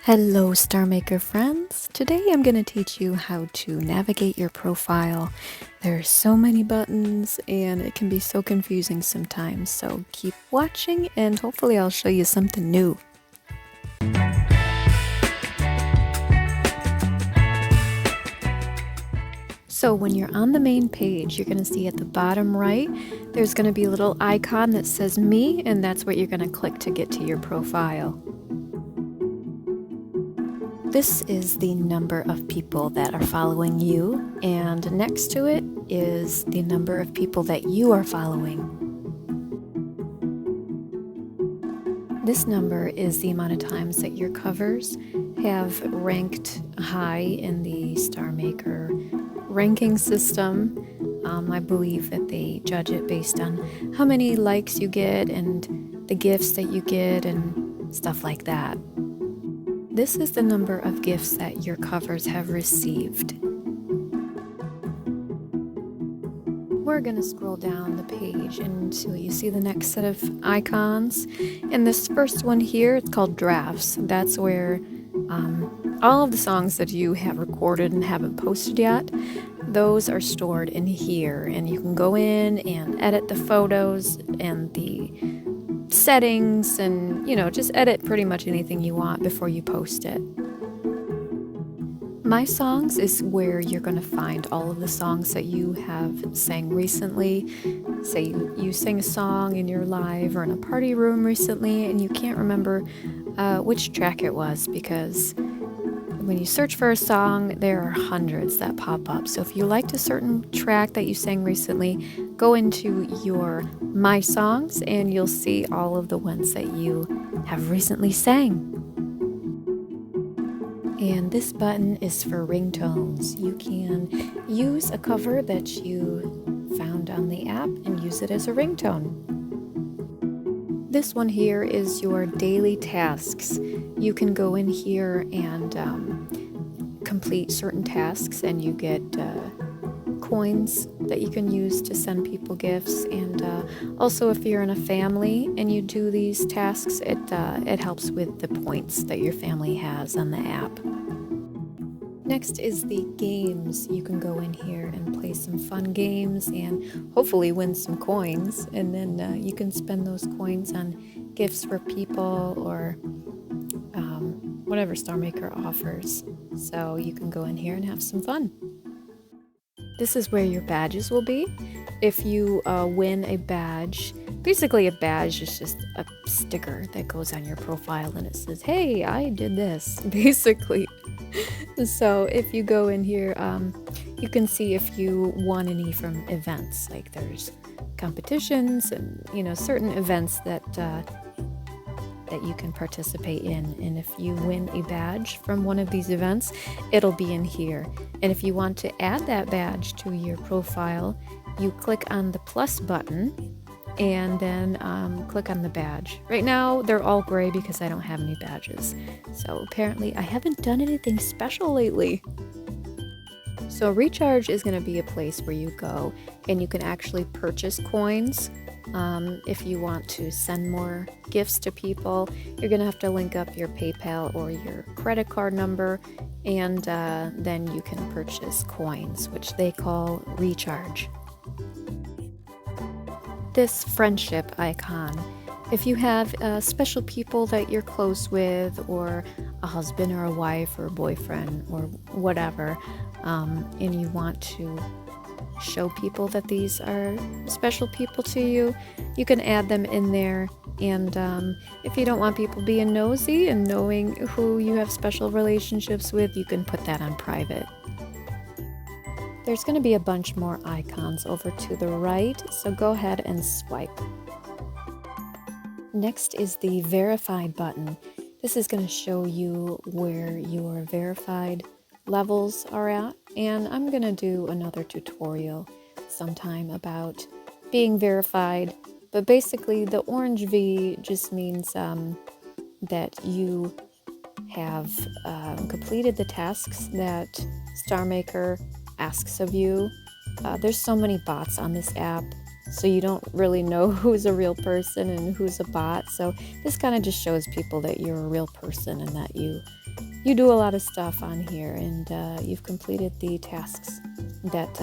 Hello, Starmaker friends. Today I'm going to teach you how to navigate your profile. There are so many buttons and it can be so confusing sometimes, so keep watching and hopefully I'll show you something new. So when you're on the main page, you're going to see at the bottom right, there's going to be a little icon that says Me, and that's what you're going to click to get to your profile. This is the number of people that are following you, and next to it is the number of people that you are following. This number is the amount of times that your covers have ranked high in the Starmaker ranking system. I believe that they judge it based on how many likes you get and the gifts that you get and stuff like that. This is the number of gifts that your covers have received. We're going to scroll down the page until you see the next set of icons. And this first one here, it's called Drafts. That's where all of the songs that you have recorded and haven't posted yet, those are stored in here. And you can go in and edit the photos and the settings and, just edit pretty much anything you want before you post it. My Songs is where you're going to find all of the songs that you have sang recently. Say you sang a song in your live or in a party room recently and you can't remember which track it was, because when you search for a song, there are hundreds that pop up. So if you liked a certain track that you sang recently, go into your My Songs and you'll see all of the ones that you have recently sang. And this button is for ringtones. You can use a cover that you found on the app and use it as a ringtone. This one here is your daily tasks. You can go in here and complete certain tasks and you get coins that you can use to send people gifts. And also if you're in a family and you do these tasks, it helps with the points that your family has on the app. Next is the games. You can go in here and play some fun games and hopefully win some coins, and then you can spend those coins on gifts for people or whatever Starmaker offers. So you can go in here and have some fun. This is where your badges will be. If you win a badge, basically a badge is just a sticker that goes on your profile and it says, hey, I did this, basically. So if you go in here, you can see if you won any from events, like there's competitions and certain events that you can participate in. And if you win a badge from one of these events, it'll be in here. And if you want to add that badge to your profile, you click on the plus button and then click on the badge. Right now they're all gray because I don't have any badges. So apparently I haven't done anything special lately. So Recharge is going to be a place where you go and you can actually purchase coins. If you want to send more gifts to people, you're going to have to link up your PayPal or your credit card number, and then you can purchase coins, which they call Recharge. This friendship icon, if you have special people that you're close with, or a husband or a wife or a boyfriend or whatever, and you want to show people that these are special people to you, you can add them in there. And if you don't want people being nosy and knowing who you have special relationships with, you can put that on private. There's going to be a bunch more icons over to the right, so go ahead and swipe. Next is the verified button. This is going to show you where your verified levels are at, and I'm going to do another tutorial sometime about being verified, but basically the orange V just means that you have completed the tasks that Starmaker asks of you. There's so many bots on this app, so you don't really know who's a real person and who's a bot. So this kind of just shows people that you're a real person and that you do a lot of stuff on here, and you've completed the tasks that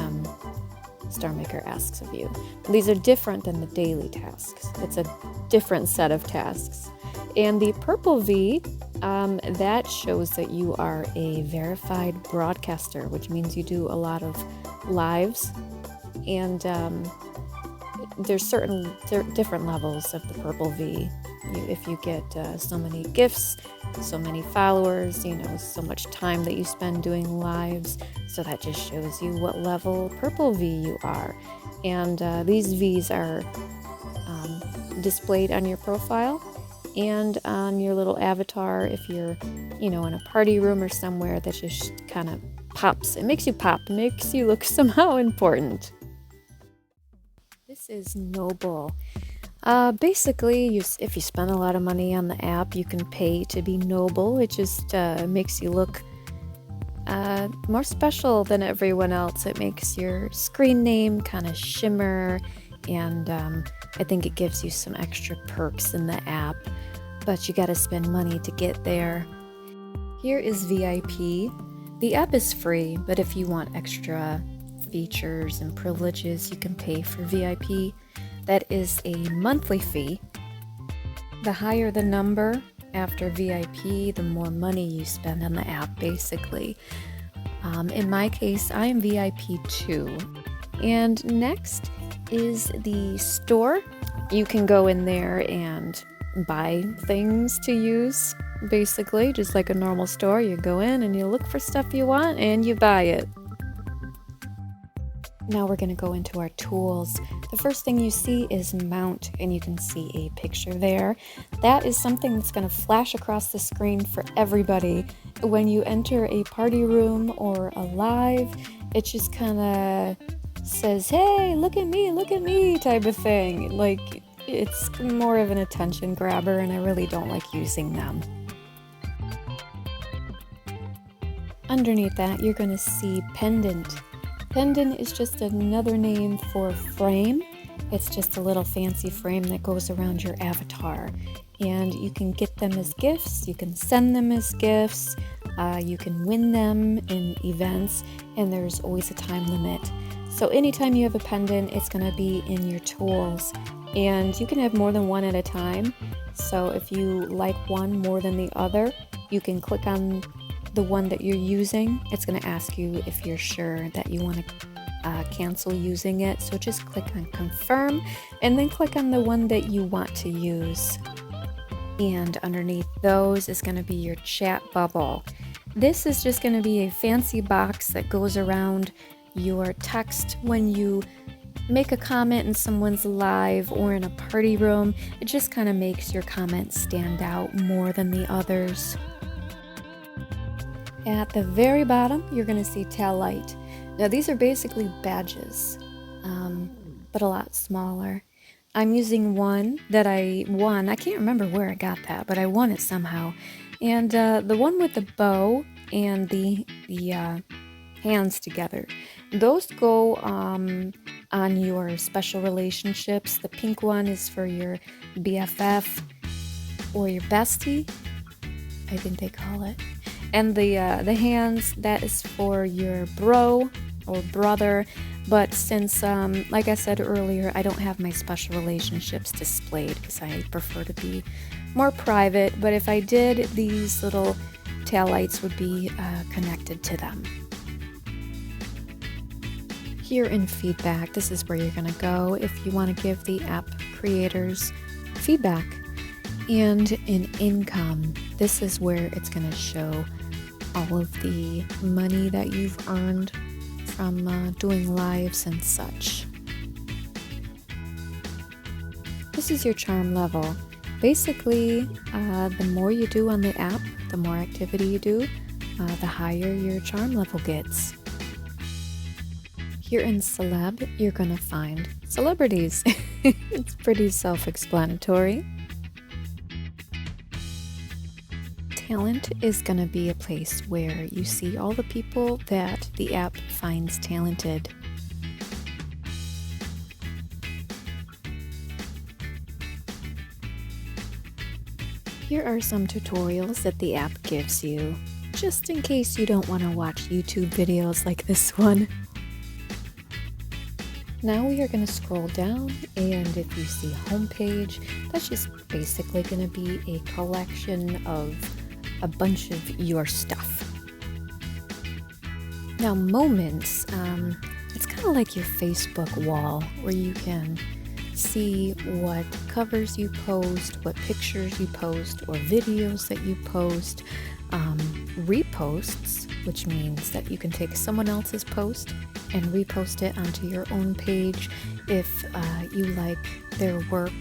Starmaker asks of you. These are different than the daily tasks. It's a different set of tasks. And the purple V, that shows that you are a verified broadcaster, which means you do a lot of lives. And there's different levels of the purple V. If you get so many gifts, so many followers, so much time that you spend doing lives, so that just shows you what level purple V you are. And these Vs are displayed on your profile and on your little avatar. If you're, in a party room or somewhere, that just kind of pops. It makes you pop, it makes you look somehow important. This is noble. Basically, if you spend a lot of money on the app, you can pay to be noble. It just makes you look more special than everyone else. It makes your screen name kind of shimmer, and I think it gives you some extra perks in the app, but you gotta spend money to get there. Here is VIP. The app is free, but if you want extra features and privileges, you can pay for VIP. That is a monthly fee. The higher the number after VIP, the more money you spend on the app, basically. In my case, I am VIP 2. And next is the store. You can go in there and buy things to use, basically, just like a normal store. You go in and you look for stuff you want and you buy it. Now we're going to go into our tools. The first thing you see is mount, and you can see a picture there. That is something that's going to flash across the screen for everybody. When you enter a party room or a live, it just kind of says, hey, look at me type of thing. Like, it's more of an attention grabber, and I really don't like using them. Underneath that, you're going to see pendant. Pendant is just another name for frame. It's just a little fancy frame that goes around your avatar. And you can get them as gifts, you can send them as gifts, you can win them in events, and there's always a time limit. So anytime you have a pendant, it's going to be in your tools. And you can have more than one at a time. So if you like one more than the other, you can click on the one that you're using. It's going to ask you if you're sure that you want to cancel using it. So just click on confirm and then click on the one that you want to use. And underneath those is going to be your chat bubble. This is just going to be a fancy box that goes around your text when you make a comment in someone's live or in a party room. It just kind of makes your comment stand out more than the others. At the very bottom, you're going to see tail light. Now these are basically badges, but a lot smaller. I'm using one that I won. I can't remember where I got that, but I won it somehow. And the one with the bow and the hands together, those go on your special relationships. The pink one is for your BFF or your bestie, I think they call it. And the hands, that is for your bro or brother. But since, like I said earlier, I don't have my special relationships displayed because I prefer to be more private. But if I did, these little taillights would be connected to them. Here in feedback, this is where you're going to go if you want to give the app creators feedback. And in income, this is where it's going to show all of the money that you've earned from doing lives and such. This is your charm level. Basically, the more you do on the app, the more activity you do, the higher your charm level gets. Here in Celeb, you're going to find celebrities. It's pretty self-explanatory. Talent is going to be a place where you see all the people that the app finds talented. Here are some tutorials that the app gives you, just in case you don't want to watch YouTube videos like this one. Now we are going to scroll down, and if you see homepage, that's just basically going to be a collection of a bunch of your stuff. Now moments, it's kind of like your Facebook wall where you can see what covers you post, what pictures you post, or videos that you post. Reposts, which means that you can take someone else's post and repost it onto your own page if you like their work.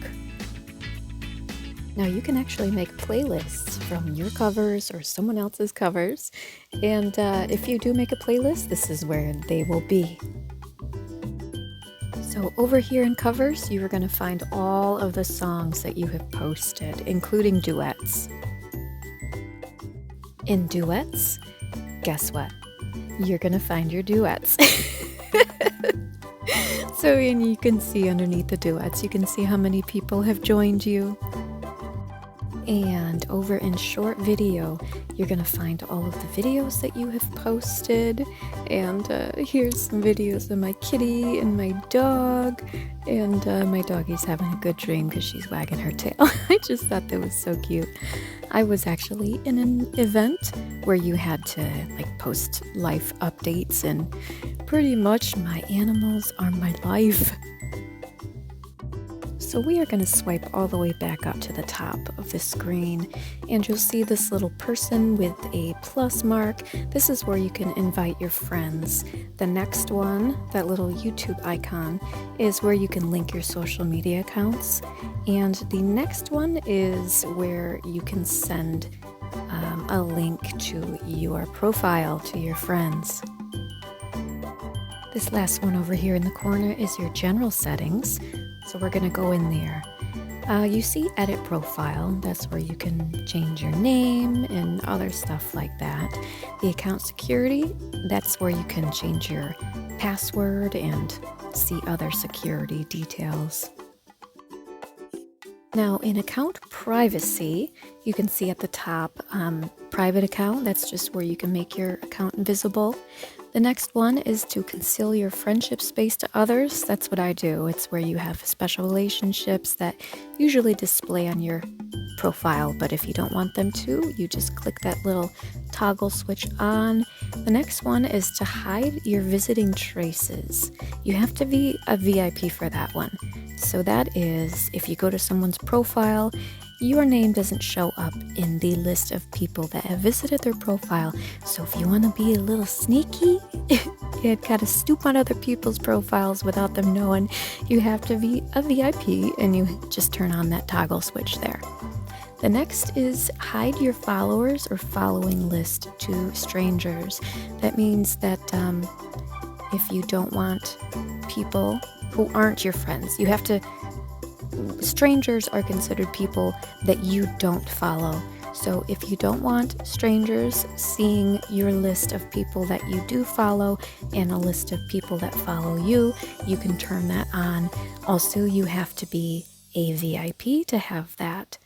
Now you can actually make playlists from your covers or someone else's covers, and if you do make a playlist, this is where they will be. So over here in covers, you are going to find all of the songs that you have posted, including duets. In duets, guess what? You're going to find your duets. So and you can see underneath the duets, you can see how many people have joined you. And over in short video, you're going to find all of the videos that you have posted. And here's some videos of my kitty and my dog. And my doggy's having a good dream because she's wagging her tail. I just thought that was so cute. I was actually in an event where you had to post life updates, and pretty much my animals are my life. So we are going to swipe all the way back up to the top of the screen, and you'll see this little person with a plus mark. This is where you can invite your friends. The next one, that little YouTube icon, is where you can link your social media accounts. And the next one is where you can send a link to your profile to your friends. This last one over here in the corner is your general settings. So we're going to go in there. You see edit profile. That's where you can change your name and other stuff like that. The account security, that's where you can change your password and see other security details. Now in account privacy, you can see at the top private account. That's just where you can make your account invisible. The next one is to conceal your friendship space to others. That's what I do. It's where you have special relationships that usually display on your profile, but if you don't want them to, you just click that little toggle switch on. The next one is to hide your visiting traces. You have to be a VIP for that one. So that is, if you go to someone's profile, your name doesn't show up in the list of people that have visited their profile. So if you want to be a little sneaky and kind of stoop on other people's profiles without them knowing, you have to be a VIP, and you just turn on that toggle switch there. The next is hide your followers or following list to strangers. That means that if you don't want people who aren't your friends, you have to. Strangers are considered people that you don't follow. So if you don't want strangers seeing your list of people that you do follow and a list of people that follow you, you can turn that on. Also, you have to be a VIP to have that.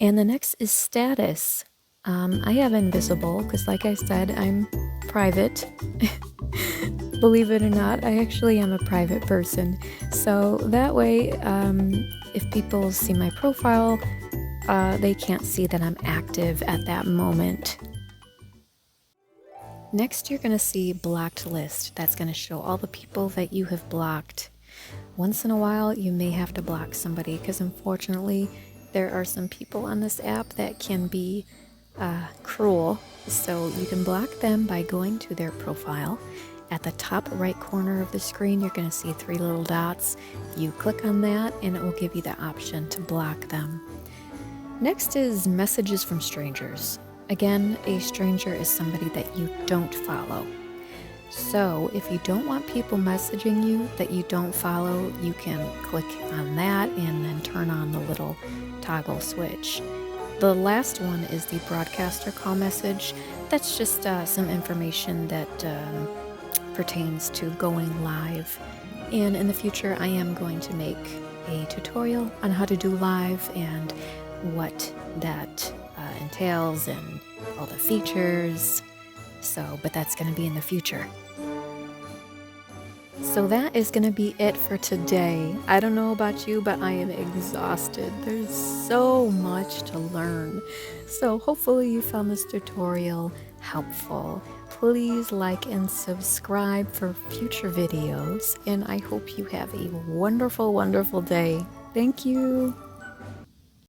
And the next is status. I have invisible because, like I said, I'm private. Believe it or not, I actually am a private person. So that way, if people see my profile, they can't see that I'm active at that moment. Next, you're going to see blocked list. That's going to show all the people that you have blocked. Once in a while, you may have to block somebody because unfortunately, there are some people on this app that can be cruel. So you can block them by going to their profile. At the top right corner of the screen, you're going to see 3 little dots. You click on that and it will give you the option to block them. Next is messages from strangers. Again, a stranger is somebody that you don't follow. So if you don't want people messaging you that you don't follow, you can click on that and then turn on the little toggle switch. The last one is the broadcaster call message. That's just some information that pertains to going live. And in the future, I am going to make a tutorial on how to do live and what that entails and all the features. So, but that's going to be in the future. So that is going to be it for today. I don't know about you, but I am exhausted. There's so much to learn. So hopefully you found this tutorial helpful. Please like and subscribe for future videos, and I hope you have a wonderful, wonderful day. Thank you.